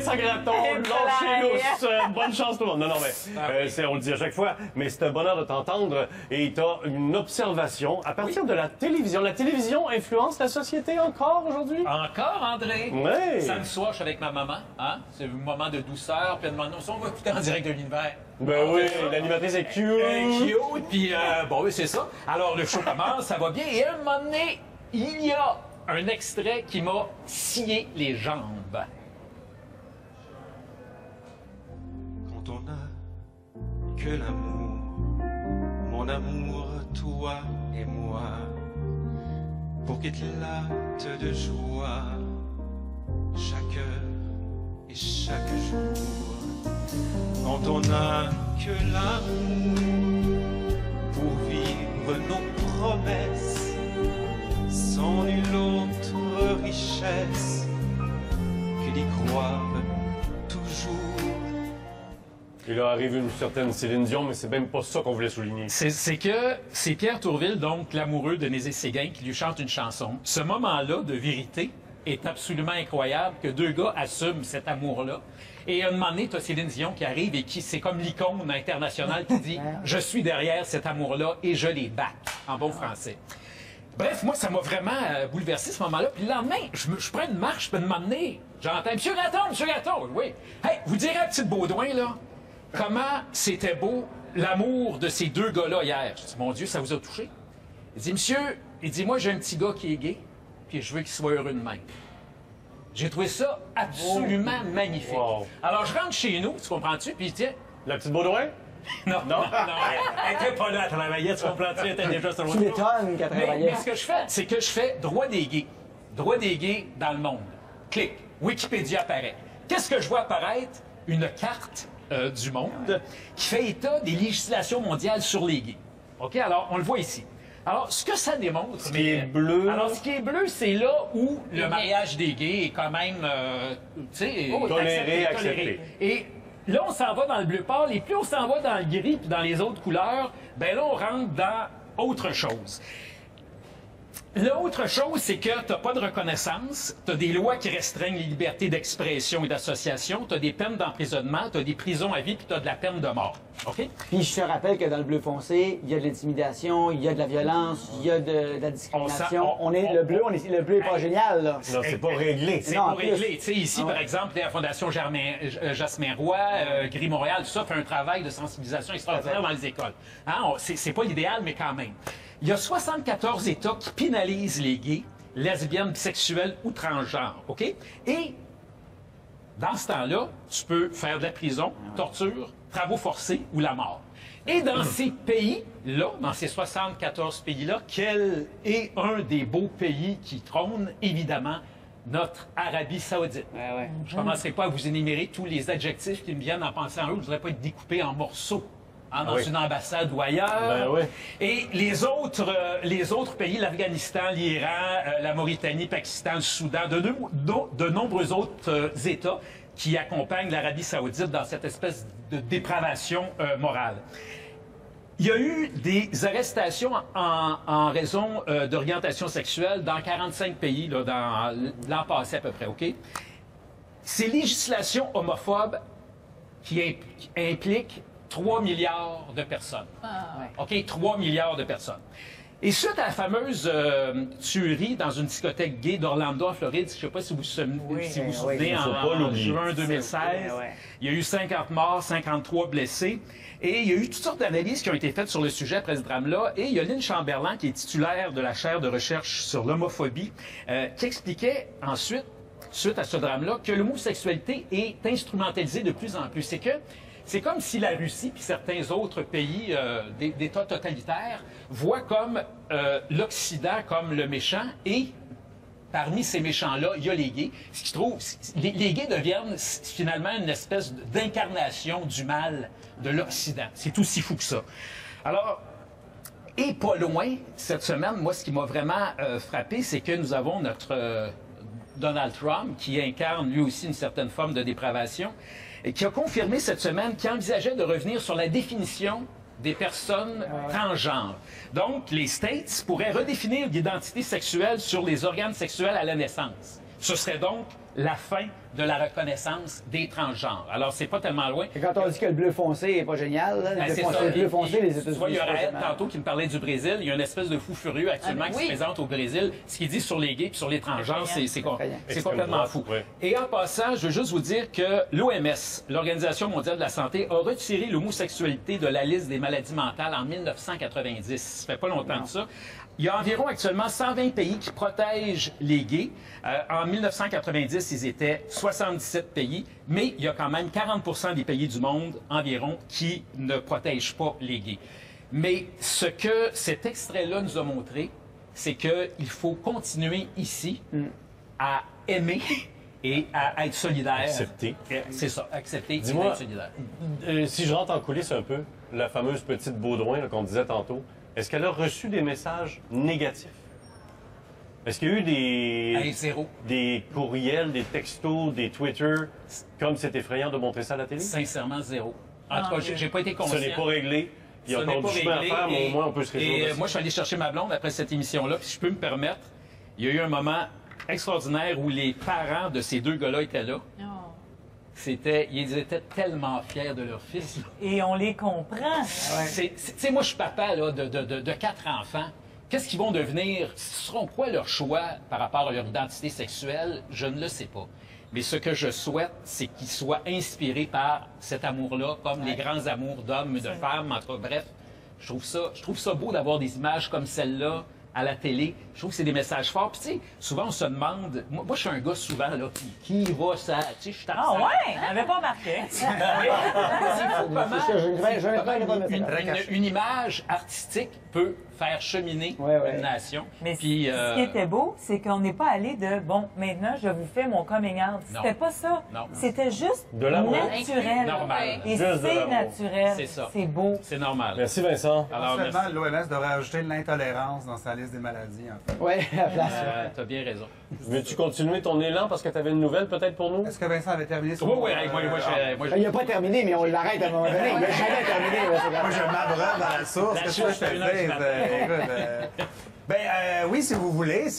à graton, lâchez-nous. Bonne chance tout le monde. Non, mais on le dit à chaque fois, mais c'est un bonheur de t'entendre. Et tu as une observation à partir de la télévision. La télévision influence la société encore aujourd'hui? Encore, André? Oui. Samedi soir, je suis avec ma maman. Hein? C'est un moment de douceur. Puis elle demande, on va écouter en direct de l'univers. Ben oui, l'animatrice est cute. Cute, puis bon, oui, c'est ça. Alors, le show commence, ça va bien. Et à un moment donné, il y a un extrait qui m'a scié les jambes. Quand on a que l'amour, mon amour, toi et moi, pour qu'éclate de joie chaque heure et chaque jour. Quand on n'a que l'amour pour vivre nos promesses, sans nulle autre richesse que d'y croire toujours. Et là arrive une certaine Céline Dion, mais c'est même pas ça qu'on voulait souligner. C'est que c'est Pierre Tourville, donc l'amoureux de Nézé-Séguin, qui lui chante une chanson. Ce moment-là de vérité est absolument incroyable, que deux gars assument cet amour-là. Et à un moment donné, tu as Céline Dion qui arrive et qui, c'est comme l'icône internationale qui dit « Je suis derrière cet amour-là et je les back », en bon français. Bref, moi, ça m'a vraiment bouleversé ce moment-là. Puis le lendemain, je prends une marche, puis de m'emmener, j'entends « Monsieur Gratton, oui. Hey, vous direz à Petite Baudouin, là, comment c'était beau l'amour de ces deux gars-là hier. » Je dis « Mon Dieu, ça vous a touché? » Il dit « Monsieur, il dit, moi, j'ai un petit gars qui est gay, puis je veux qu'il soit heureux de même. » J'ai trouvé ça absolument magnifique. Wow. Alors, je rentre chez nous, tu comprends-tu? Puis, tiens... La petite Baudouin? Non, elle n'était pas là, elle travaillait, tu comprends-tu? Elle était déjà sur le... Tu m'étonnes qu'elle travaillait. Mais ce que je fais, c'est que je fais droit des gays. Droit des gays dans le monde. Clic. Wikipédia apparaît. Qu'est-ce que je vois apparaître? Une carte du monde qui fait état des législations mondiales sur les gays. OK? Alors, on le voit ici. Alors, ce que ça démontre... Ce qui est bleu... Alors, ce qui est bleu, c'est là où le mariage des gays est quand même, tu sais... toléré, accepté. Et là, on s'en va dans le bleu pâle, et plus on s'en va dans le gris puis dans les autres couleurs, ben là, on rentre dans autre chose. L'autre chose, c'est que tu n'as pas de reconnaissance, tu as des lois qui restreignent les libertés d'expression et d'association, tu as des peines d'emprisonnement, tu as des prisons à vie, puis tu as de la peine de mort. OK? Puis je te rappelle que dans le bleu foncé, il y a de l'intimidation, il y a de la violence, il y a de la discrimination. Le bleu est pas génial, là. Non, c'est pas réglé. C'est pas réglé. Tu sais, ici, par exemple, la Fondation Jasmin Roy, Gris Montréal, tout ça fait un travail de sensibilisation extraordinaire dans les écoles. Hein? C'est pas l'idéal, mais quand même. Il y a 74 États qui pénalisent les gays, lesbiennes, bisexuels ou transgenres, OK? Et dans ce temps-là, tu peux faire de la prison, torture, travaux forcés ou la mort. Et dans ces pays-là, dans ces 74 pays-là, quel est un des beaux pays qui trône? Évidemment, notre Arabie Saoudite. Je ne commencerai pas à vous énumérer tous les adjectifs qui me viennent en pensant à eux. Je ne voudrais pas être découpé en morceaux. Dans une ambassade ou ailleurs. Et les autres pays, l'Afghanistan, l'Iran, la Mauritanie, le Pakistan, le Soudan, de nombreux autres États qui accompagnent l'Arabie Saoudite dans cette espèce de dépravation morale. Il y a eu des arrestations en raison d'orientation sexuelle dans 45 pays là, dans l'an passé à peu près, OK? Ces législations homophobes qui impliquent 3 milliards de personnes. OK? 3 milliards de personnes. Et suite à la fameuse tuerie dans une discothèque gay d'Orlando, en Floride, je ne sais pas si vous vous souvenez, en juin 2016, il y a eu 50 morts, 53 blessés. Et il y a eu toutes sortes d'analyses qui ont été faites sur le sujet après ce drame-là. Et il y a Lynn Chamberlain, qui est titulaire de la chaire de recherche sur l'homophobie, qui expliquait ensuite, suite à ce drame-là, que l'homosexualité est instrumentalisée de plus en plus. C'est comme si la Russie puis certains autres pays d'États totalitaires voient comme l'Occident comme le méchant et parmi ces méchants-là, il y a les gays. Ce qui trouve, les gays deviennent finalement une espèce d'incarnation du mal de l'Occident. C'est aussi fou que ça. Alors, et pas loin, cette semaine, moi, ce qui m'a vraiment frappé, c'est que nous avons notre Donald Trump qui incarne lui aussi une certaine forme de dépravation et qui a confirmé cette semaine qu'il envisageait de revenir sur la définition des personnes transgenres. Donc, les States pourraient redéfinir l'identité sexuelle sur les organes sexuels à la naissance. Ce serait donc la fin de la reconnaissance des transgenres. Alors, c'est pas tellement loin. Et quand on dit que le bleu foncé n'est pas génial, là, le bleu foncé, les États-Unis. Tu vois, il y a Raël tantôt qui me parlait du Brésil. Il y a une espèce de fou furieux actuellement qui se présente au Brésil. Ce qu'il dit sur les gays et sur les transgenres, c'est complètement fou. Ouais. Et en passant, je veux juste vous dire que l'OMS, l'Organisation mondiale de la santé, a retiré l'homosexualité de la liste des maladies mentales en 1990. Ça fait pas longtemps de ça. Il y a environ actuellement 120 pays qui protègent les gays. En 1990, ils étaient 77 pays, mais il y a quand même 40 des pays du monde environ qui ne protègent pas les gays. Mais ce que cet extrait-là nous a montré, c'est qu'il faut continuer ici à aimer et à être solidaire. Accepter. C'est ça, accepter et Dis-moi, être solidaire. Si je rentre en coulisses un peu, la fameuse petite Baudouin là, qu'on disait tantôt, est-ce qu'elle a reçu des messages négatifs? Est-ce qu'il y a eu Zéro. des courriels, des textos, des Twitter, comme c'est effrayant de montrer ça à la télé? Sincèrement, zéro. En tout cas, j'ai pas été conscient. Ce n'est pas réglé. Il y a encore du chemin à faire, mais au moins on peut se réjouir. Moi, je suis allé chercher ma blonde après cette émission-là, puis si je peux me permettre, il y a eu un moment extraordinaire où les parents de ces deux gars-là étaient là. Ils étaient tellement fiers de leur fils. Et on les comprend. Tu sais, moi, je suis papa là, de 4 enfants. Qu'est-ce qu'ils vont devenir? Ce seront quoi leurs choix par rapport à leur identité sexuelle? Je ne le sais pas. Mais ce que je souhaite, c'est qu'ils soient inspirés par cet amour-là, comme les grands amours d'hommes et de femmes. En tout cas, bref, je trouve ça beau d'avoir des images comme celle-là à la télé. Je trouve que c'est des messages forts. Puis, tu sais, souvent, on se demande... Moi, je suis un gars, souvent, là, qui va ça... Tu sais, je tape ça. Ah ouais? On n'avait pas remarqué. Une image artistique peut faire cheminer une nation. Mais puis, ce qui était beau, c'est qu'on n'est pas allé de « bon, maintenant, je vous fais mon coming out ». C'était pas ça. C'était juste de l'amour. Naturel. Normal. Et c'est naturel. C'est ça. C'est beau. C'est normal. Merci Vincent. Alors, Seulement, l'OMS devrait ajouter l'intolérance dans sa liste des maladies, en fait. Oui, à la place. T'as bien raison. Veux-tu continuer ton élan parce que tu avais une nouvelle peut-être pour nous? Est-ce que Vincent avait terminé son... Oui, Il n'a pas terminé, mais on l'arrête à un moment donné. Il n'a jamais terminé. Moi, je m'abreuve dans la source. Qu'est-ce que je te fais? Oui, si vous voulez.